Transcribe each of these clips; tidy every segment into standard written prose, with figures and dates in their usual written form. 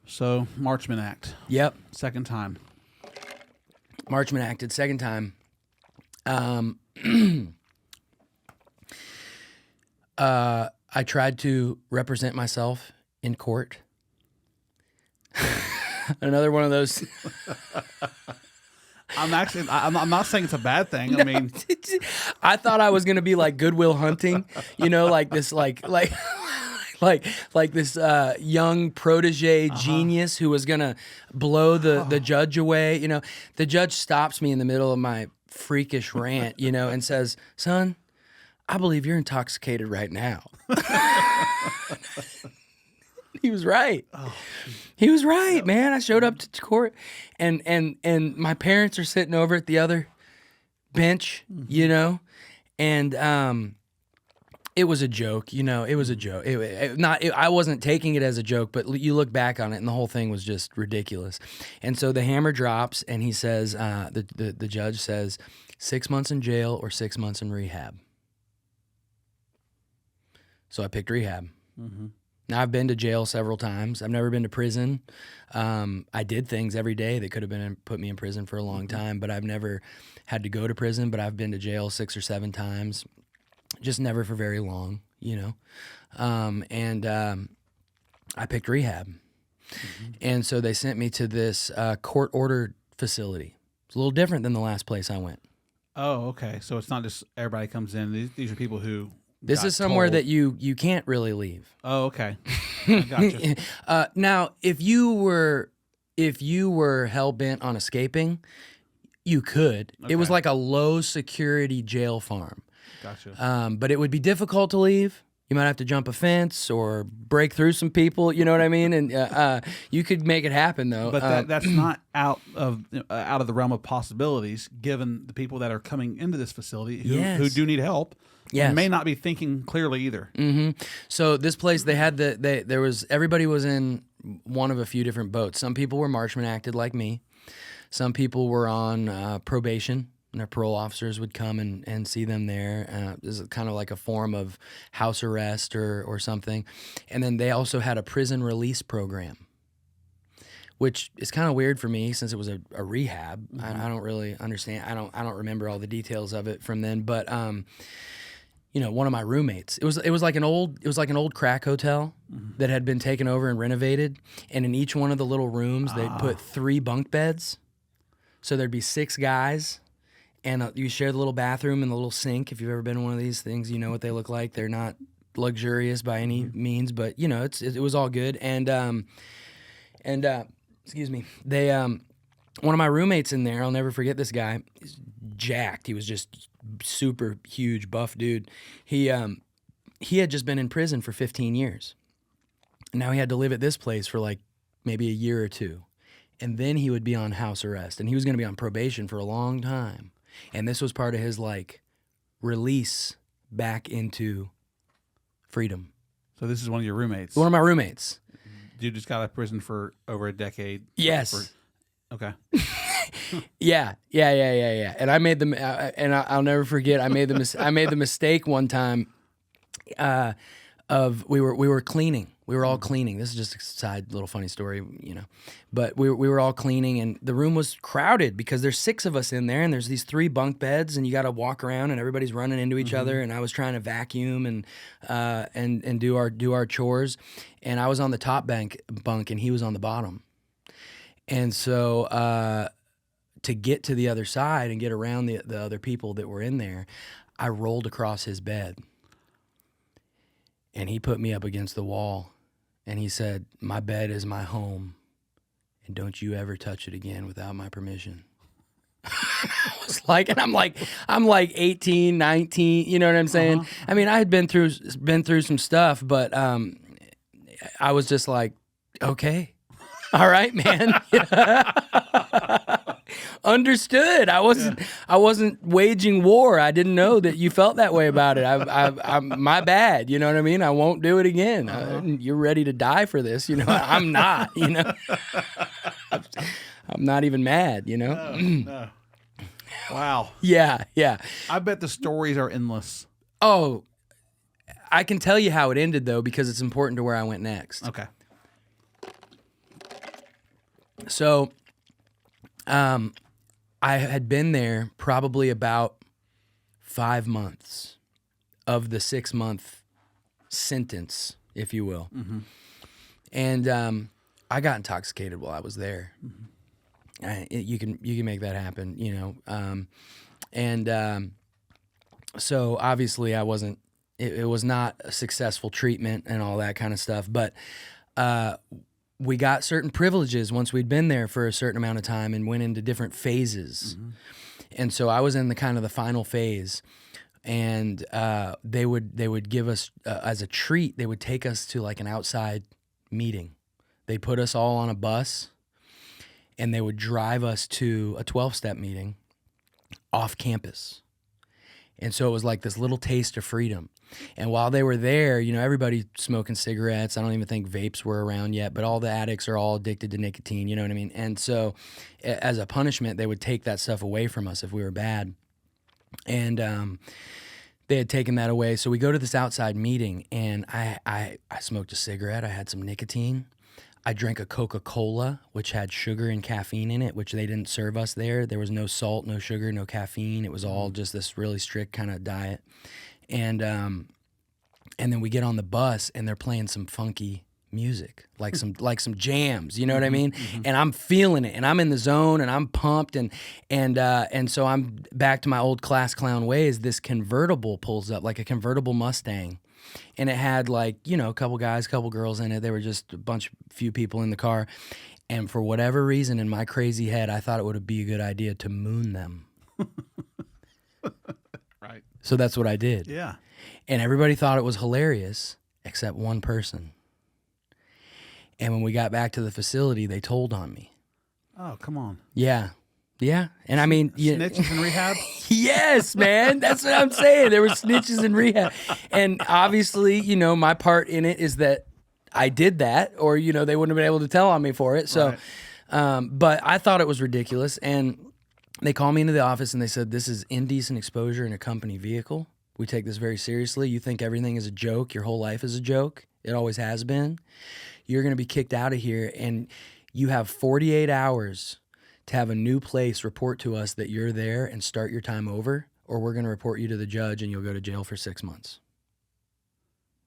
So, Marchman Act. Yep. Second time. Marchman acted second time. I tried to represent myself in court. Another one of those. I'm not saying it's a bad thing. No, I mean, I thought I was gonna be like Goodwill Hunting, like this, like this young protege genius who was gonna blow the judge away. The judge stops me in the middle of my freakish rant, and says, "Son, I believe you're intoxicated right now." He was right. He was right, man. I showed up to court, and my parents are sitting over at the other bench, and it was a joke. It was a joke. I wasn't taking it as a joke, but you look back on it, and the whole thing was just ridiculous. And so the hammer drops, and he says, the judge says, 6 months in jail or 6 months in rehab. So I picked rehab. mm-hmm. Now, I've been to jail several times. I've never been to prison. I did things every day that could have put me in prison for a long time, but I've never had to go to prison, but I've been to jail 6 or 7 times, just never for very long, I picked rehab. Mm-hmm. And so they sent me to this court-ordered facility. It's a little different than the last place I went. Oh, okay. So it's not just everybody comes in. These are people who... This is somewhere that you can't really leave. Oh, okay. I gotcha. Now, if you were hell bent on escaping, you could. Okay. It was like a low security jail farm. Gotcha. But it would be difficult to leave. You might have to jump a fence or break through some people. You know what I mean? And you could make it happen, though. But that's not out of the realm of possibilities, given the people that are coming into this facility who do need help. Yes. May not be thinking clearly either. Mm-hmm. So this place, they had everybody was in one of a few different boats. Some people were Marchman acted like me. Some people were on probation, and their parole officers would come and see them there. This is kind of like a form of house arrest or something. And then they also had a prison release program, which is kind of weird for me since it was a rehab. Mm-hmm. I don't really understand. I don't remember all the details of it from then, but one of my roommates. It was like an old crack hotel that had been taken over and renovated, and in each one of the little rooms they'd put 3 bunk beds. So there'd be 6 guys, and you share the little bathroom and the little sink. If you've ever been in one of these things, you know what they look like. They're not luxurious by any means, but it was all good. And excuse me, they one of my roommates in there, I'll never forget this guy. He's jacked. He was just super huge, buff dude. He had just been in prison for 15 years. And now he had to live at this place for like maybe a year or 2. And then he would be on house arrest. And he was going to be on probation for a long time. And this was part of his like release back into freedom. So this is one of your roommates? One of my roommates. You just got out of prison for over a decade? Yes. Okay. Yeah. And I made them, and I'll never forget. I made the mistake one time. We were cleaning. We were all cleaning. This is just a side little funny story, But we were all cleaning, and the room was crowded because there's 6 of us in there, and there's these 3 bunk beds, and you got to walk around, and everybody's running into each other. And I was trying to vacuum and do our chores, and I was on the top bunk, and he was on the bottom. And so to get to the other side and get around the other people that were in there, I rolled across his bed. And he put me up against the wall. And he said, "My bed is my home. And don't you ever touch it again without my permission." I was like, and I'm like 18, 19, you know what I'm saying? Uh-huh. I mean, I had been through some stuff, but I was just like, okay. All right, man. Understood. I wasn't waging war. I didn't know that you felt that way about it. I'm my bad. You know what I mean? I won't do it again. Uh-huh. You're ready to die for this. I'm not. I'm not even mad. No. Wow. Yeah. I bet the stories are endless. Oh, I can tell you how it ended though, because it's important to where I went next. Okay. So, I had been there probably about 5 months of the 6-month sentence, if you will. Mm-hmm. And I got intoxicated while I was there. Mm-hmm. You can make that happen, you know. So obviously I wasn't. It was not a successful treatment and all that kind of stuff. But we got certain privileges once we'd been there for a certain amount of time and went into different phases. Mm-hmm. And so I was in the final phase. And they would give us as a treat. They would take us to like an outside meeting. They'd put us all on a bus, and they would drive us to a 12-step meeting off campus. And so it was like this little taste of freedom. And while they were there, you know, everybody smoking cigarettes. I don't even think vapes were around yet, but all the addicts are all addicted to nicotine. You know what I mean? And so, as a punishment, they would take that stuff away from us if we were bad. And they had taken that away. So we go to this outside meeting, and I smoked a cigarette. I had some nicotine. I drank a Coca-Cola, which had sugar and caffeine in it, which they didn't serve us there. There was no salt, no sugar, no caffeine. It was all just this really strict kind of diet. And then we get on the bus, and they're playing some funky music, like some jams, you know what I mean? Mm-hmm. And I'm feeling it, and I'm in the zone, and I'm pumped, and so I'm back to my old class clown ways. This convertible pulls up, like a convertible Mustang, and it had like, you know, a couple guys, couple girls in it. They were just few people in the car, and for whatever reason in my crazy head, I thought it would be a good idea to moon them. Right. So that's what I did. Yeah. And everybody thought it was hilarious, except one person. And when we got back to the facility, they told on me. Oh, come on. Yeah. Yeah. And I mean... Snitches in rehab? Yes, man. That's what I'm saying. There were snitches in rehab. And obviously, you know, my part in it is that I did that, or, you know, they wouldn't have been able to tell on me for it. So, right. But I thought it was ridiculous. And they called me into the office, and they said, this is indecent exposure in a company vehicle. We take this very seriously. You think everything is a joke. Your whole life is a joke. It always has been. You're going to be kicked out of here, and you have 48 hours to have a new place report to us that you're there and start your time over, or we're going to report you to the judge and you'll go to jail for 6 months.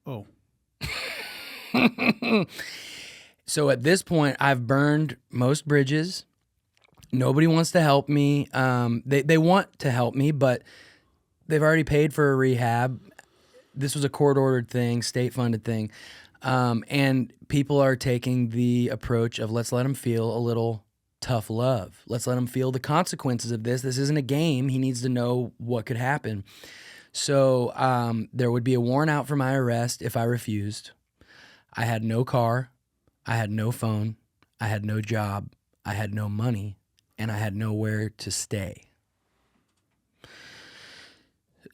Oh. So at this point, I've burned most bridges. Nobody wants to help me. They want to help me, but they've already paid for a rehab. This was a court-ordered thing, state-funded thing. And people are taking the approach of let's let him feel a little tough love. Let's let him feel the consequences of this. This isn't a game. He needs to know what could happen. So there would be a warrant out for my arrest if I refused. I had no car. I had no phone. I had no job. I had no money. And I had nowhere to stay.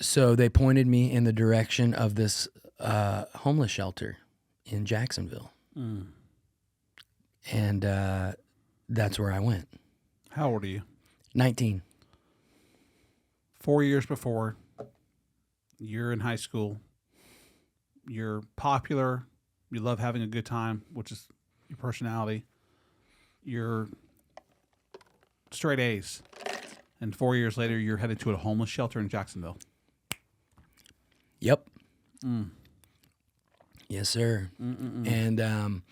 So they pointed me in the direction of this homeless shelter in Jacksonville. Mm. And that's where I went. How old are you? 19. 4 years before, you're in high school. You're popular. You love having a good time, which is your personality. You're straight A's. And 4 years later, you're headed to a homeless shelter in Jacksonville. Yep. Mm. Yes, sir. Mm-mm-mm. And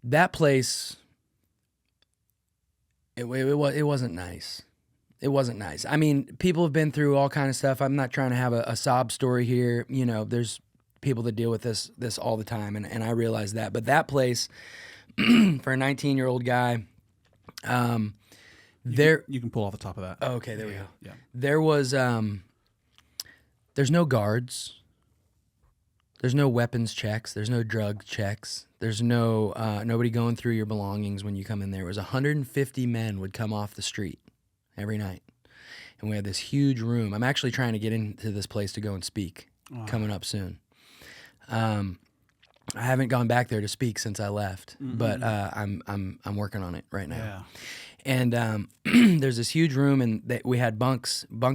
that place, it wasn't nice. It wasn't nice. I mean, people have been through all kind of stuff. I'm not trying to have a sob story here. You know, there's people that deal with this all the time, and I realize that. But that place, for a 19-year-old guy, you can pull off the top of that. Oh, okay, there we go. Yeah. There was there's no guards. There's no weapons checks. There's no drug checks. There's no nobody going through your belongings when you come in there. It was 150 men would come off the street every night. And we had this huge room. I'm actually trying to get into this place to go and speak coming up soon. I haven't gone back there to speak since I left, but I'm working on it right now. Yeah. And there's this huge room, and we had bunk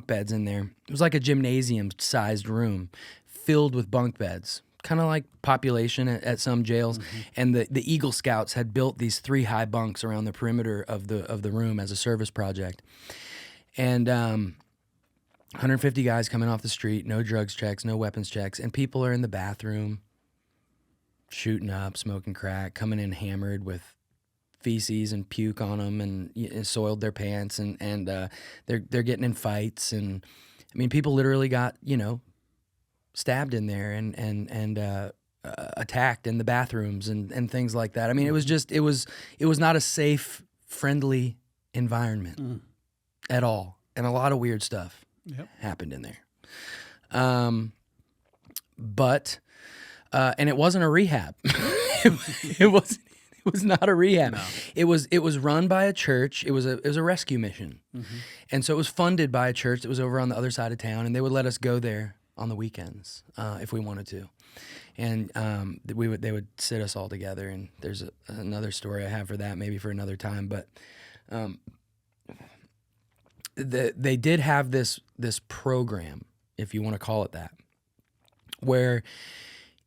beds in there. It was like a gymnasium-sized room filled with bunk beds. kind of like population at some jails, and the Eagle Scouts had built these 3 high bunks around the perimeter of the room as a service project, and 150 guys coming off the street, no drugs checks, no weapons checks, and people are in the bathroom shooting up, smoking crack, coming in hammered with feces and puke on them, and soiled their pants, and they're getting in fights, and I mean, people literally got stabbed in there and attacked in the bathrooms and things like that. I mean, it was not a safe, friendly environment at all, and a lot of weird stuff happened in there. But and it wasn't a rehab. It was not a rehab. No. It was run by a church. It was a rescue mission, and so it was funded by a church that was over on the other side of town, and they would let us go there on the weekends if we wanted to, and they would sit us all together. And there's another story I have for that, maybe for another time. But they did have this program, if you want to call it that, where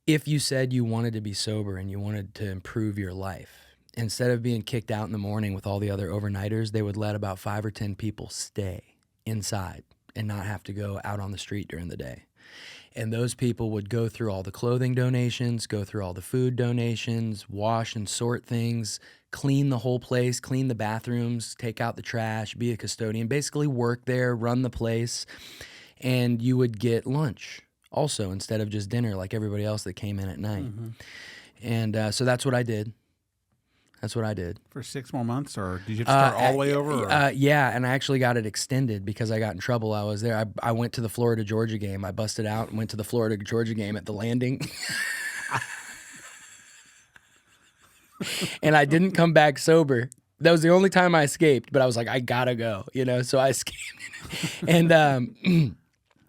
if you said you wanted to be sober and you wanted to improve your life, instead of being kicked out in the morning with all the other overnighters, they would let about 5 or 10 people stay inside and not have to go out on the street during the day. And those people would go through all the clothing donations, go through all the food donations, wash and sort things, clean the whole place, clean the bathrooms, take out the trash, be a custodian, basically work there, run the place, and you would get lunch also instead of just dinner like everybody else that came in at night. And so that's what I did. For 6 more months, or did you have to start all the way over? Yeah, and I actually got it extended because I got in trouble. I was there. I went to the Florida-Georgia game. I busted out and went to the Florida-Georgia game at the Landing. And I didn't come back sober. That was the only time I escaped, but I was like, I gotta go, so I escaped. And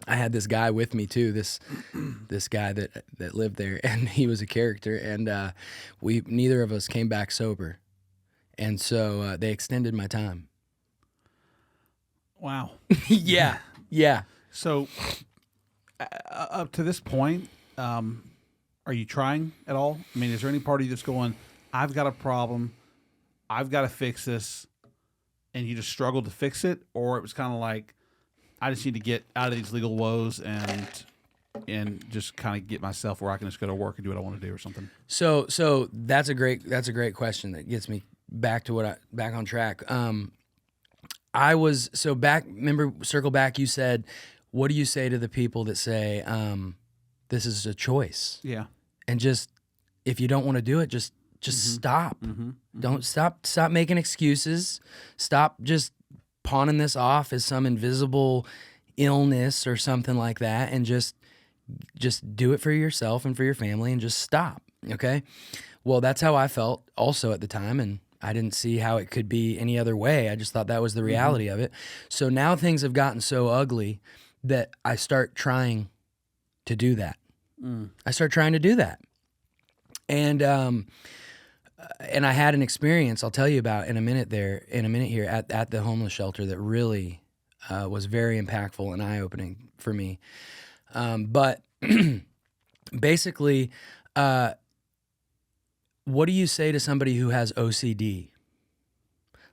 I had this guy with me too, this guy that lived there, and he was a character, and neither of us came back sober, and so they extended my time. Wow. Yeah. So up to this point, are you trying at all? I mean, is there any part of you that's going, I've got a problem, I've got to fix this, and you just struggled to fix it? Or it was kind of like, I just need to get out of these legal woes and just kind of get myself where I can just go to work and do what I want to do or something? So that's a great question that gets me back on track. Remember, circle back, you said, what do you say to the people that say, this is a choice? Yeah. And just, if you don't want to do it, just stop. Don't stop making excuses. Stop just pawning this off as some invisible illness or something like that, and just do it for yourself and for your family, and just stop. Okay? Well, that's how I felt also at the time, and I didn't see how it could be any other way. I just thought that was the reality of it. So now things have gotten so ugly that I start trying to do that. I start trying to do that. And I had an experience I'll tell you about in a minute here at the homeless shelter that really was very impactful and eye-opening for me. But basically, what do you say to somebody who has OCD?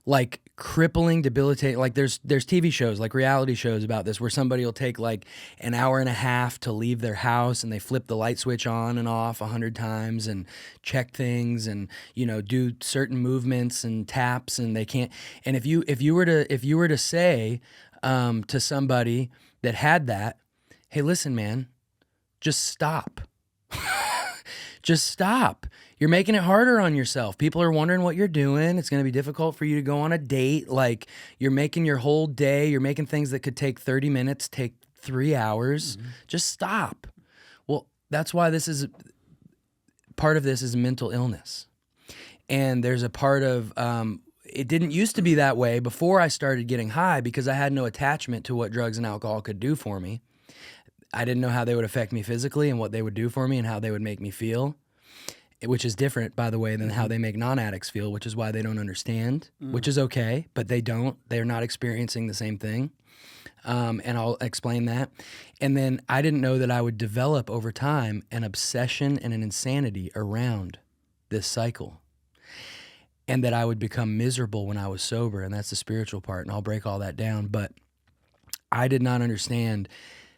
Like crippling, debilitating, like there's TV shows, like reality shows about this, where somebody will take like an hour and a half to leave their house, and they flip the light switch on and off 100 times and check things and, do certain movements and taps, and they can't. And if you were to say to somebody that had that, hey, listen, man, just stop. Just stop. You're making it harder on yourself. People are wondering what you're doing. It's going to be difficult for you to go on a date. Like, you're making your whole day, you're making things that could take 30 minutes, take 3 hours. Just stop. Well, that's why part of this is mental illness. And there's a part of, it didn't used to be that way before I started getting high, because I had no attachment to what drugs and alcohol could do for me. I didn't know how they would affect me physically and what they would do for me and how they would make me feel. which is different, by the way, than how they make non-addicts feel, which is why they don't understand, which is okay, but they're not experiencing the same thing. And I'll explain that. And then I didn't know that I would develop over time an obsession and an insanity around this cycle, and that I would become miserable when I was sober. And that's the spiritual part. And I'll break all that down. But I did not understand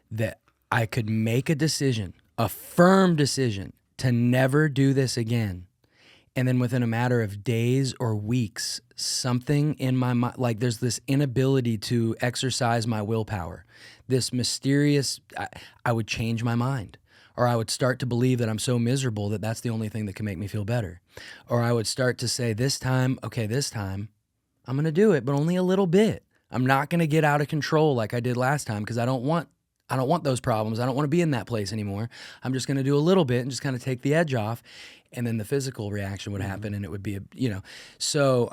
that I could make a decision, a firm decision, to never do this again. And then within a matter of days or weeks, something in my mind, like there's this inability to exercise my willpower, this mysterious, I would change my mind. Or I would start to believe that I'm so miserable that that's the only thing that can make me feel better. Or I would start to say, this time, I'm going to do it, but only a little bit. I'm not going to get out of control like I did last time, because I don't want those problems. I don't want to be in that place anymore. I'm just going to do a little bit and just kind of take the edge off. And then the physical reaction would happen, and it would be, So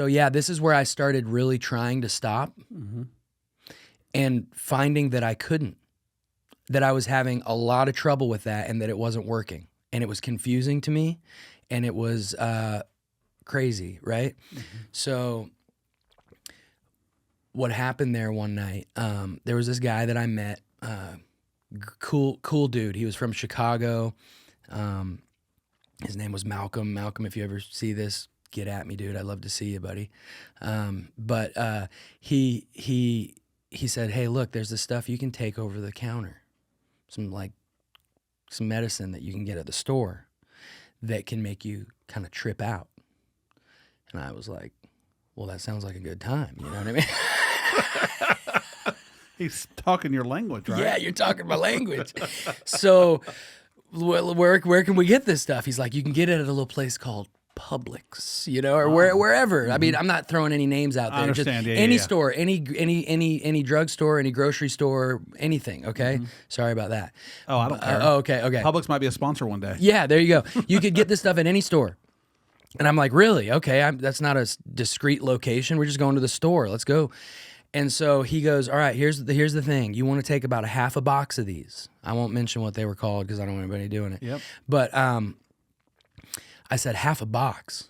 yeah, this is where I started really trying to stop and finding that I couldn't, that I was having a lot of trouble with that, and that it wasn't working, and it was confusing to me, and it was crazy, right? So what happened there one night, there was this guy that I met, cool dude. He was from Chicago. His name was Malcolm. Malcolm, if you ever see this, get at me, dude. I'd love to see you, buddy. But he said, hey, look, there's this stuff you can take over the counter. Some medicine that you can get at the store that can make you kind of trip out. And I was like, well, that sounds like a good time. You know what I mean? He's talking your language, right? Yeah, you're talking my language. So where can we get this stuff? He's like, you can get it at a little place called Publix, or wherever. I mean, I'm not throwing any names out there. I understand. Just any store, any drugstore, any grocery store, anything. Okay, sorry about that. Oh, I don't care. Okay. Publix might be a sponsor one day. Yeah, there you go. You could get this stuff at any store. And I'm like, really? Okay, that's not a discreet location. We're just going to the store. Let's go. And so he goes, all right, here's the thing. You want to take about a half a box of these. I won't mention what they were called because I don't want anybody doing it. Yep. But I said, half a box?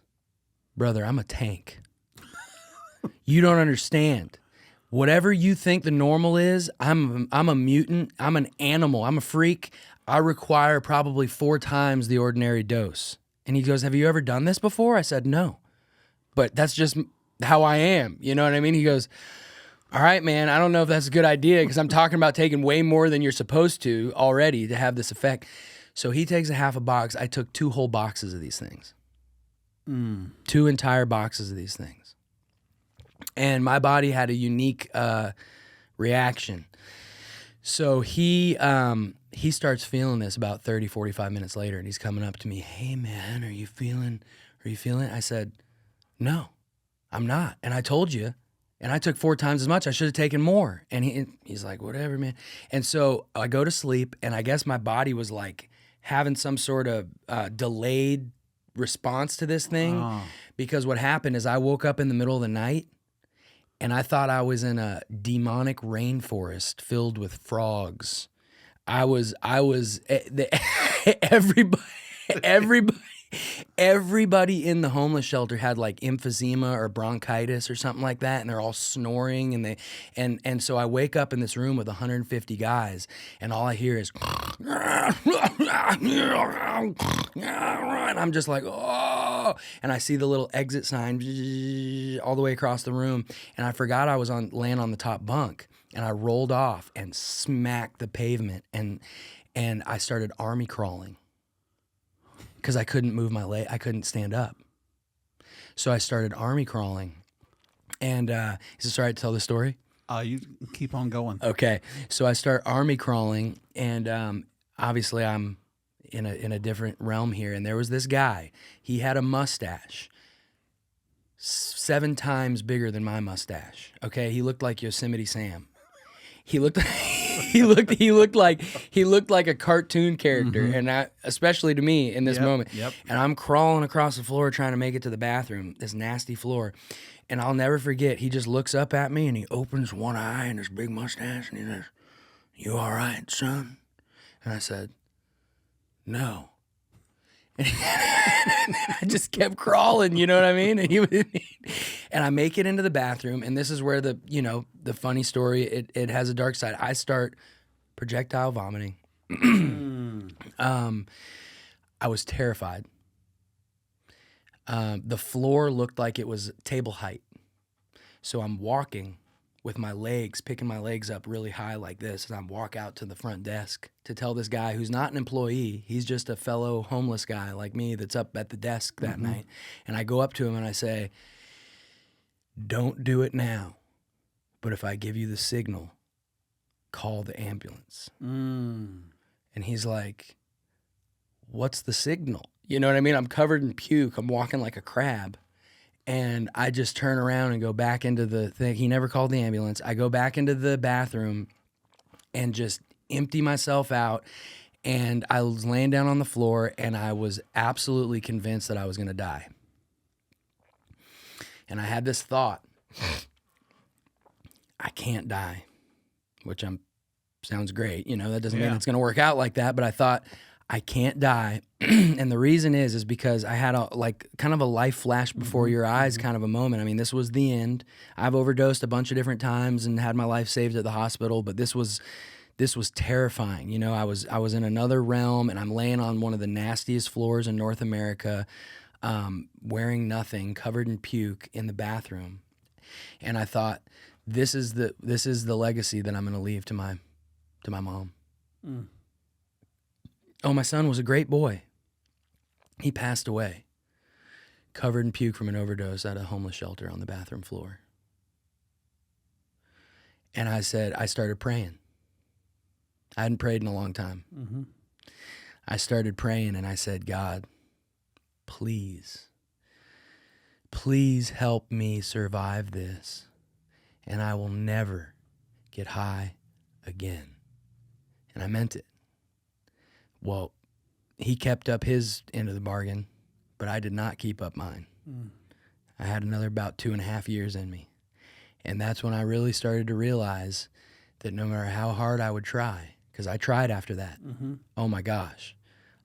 Brother, I'm a tank. You don't understand. Whatever you think the normal is, I'm a mutant. I'm an animal. I'm a freak. I require probably 4 times the ordinary dose. And he goes, have you ever done this before? I said, no. But that's just how I am. You know what I mean? He goes, all right, man, I don't know if that's a good idea because I'm talking about taking way more than you're supposed to already to have this effect. So he takes a half a box. I took 2 whole boxes of these things. 2 entire boxes of these things. And my body had a unique reaction. So he starts feeling this about 30, 45 minutes later, and he's coming up to me, hey, man, are you feeling it? I said, no, I'm not. And I told you. And I took 4 times as much. I should have taken more. And he's like, whatever, man. And so I go to sleep, and I guess my body was like having some sort of delayed response to this thing. Oh. Because what happened is I woke up in the middle of the night, and I thought I was in a demonic rainforest filled with frogs. Everybody in the homeless shelter had like emphysema or bronchitis or something like that, and they're all snoring, and so I wake up in this room with 150 guys, and all I hear is and I'm just like, oh, and I see the little exit sign all the way across the room, and I forgot I was laying on the top bunk, and I rolled off and smacked the pavement, and I started army crawling. Because I couldn't move my leg, I couldn't stand up. So I started army crawling. And is it all right to tell the story? You keep on going. Okay. So I start army crawling, and obviously I'm in a different realm here. And there was this guy. He had a mustache 7 times bigger than my mustache. Okay, he looked like Yosemite Sam. He looked like a cartoon character, and especially to me in this moment. Yep. And I'm crawling across the floor trying to make it to the bathroom, this nasty floor. And I'll never forget, he just looks up at me and he opens one eye and his big mustache, and he says, "You all right, son?" And I said, "No." And I just kept crawling, you know what I mean? And I make it into the bathroom, and this is where the funny story, it has a dark side. I start projectile vomiting. I was terrified. The floor looked like it was table height. So I'm walking with my legs, picking my legs up really high like this, and I walk out to the front desk to tell this guy who's not an employee, he's just a fellow homeless guy like me that's up at the desk that night. And I go up to him and I say, don't do it now, but if I give you the signal, call the ambulance. And he's like, what's the signal? You know what I mean? I'm covered in puke. I'm walking like a crab. And I just turn around and go back into the thing. He never called the ambulance. I go back into the bathroom and just empty myself out. And I was laying down on the floor, and I was absolutely convinced that I was going to die. And I had this thought, I can't die, which sounds great. You know, that doesn't mean it's going to work out like that. But I thought, I can't die. And the reason is because I had kind of a life flash before your eyes kind of a moment. I mean, this was the end. I've overdosed a bunch of different times and had my life saved at the hospital, but this was terrifying. You know, I was in another realm, and I'm laying on one of the nastiest floors in North America, wearing nothing, covered in puke in the bathroom. And I thought, this is the legacy that I'm going to leave to my mom. Oh, my son was a great boy. He passed away, covered in puke from an overdose at a homeless shelter on the bathroom floor. And I started praying. I hadn't prayed in a long time. I started praying, and I said, God, please help me survive this, and I will never get high again. And I meant it. Well, he kept up his end of the bargain, but I did not keep up mine. I had another about 2.5 years in me. And that's when I really started to realize that no matter how hard I would try, because I tried after that, oh my gosh.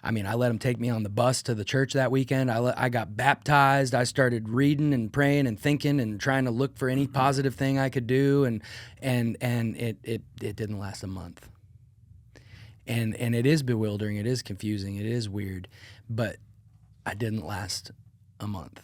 I mean, I let him take me on the bus to the church that weekend. I got baptized. I started reading and praying and thinking and trying to look for any positive thing I could do. And it didn't last a month. And it is bewildering, it is confusing, it is weird, but I didn't last a month.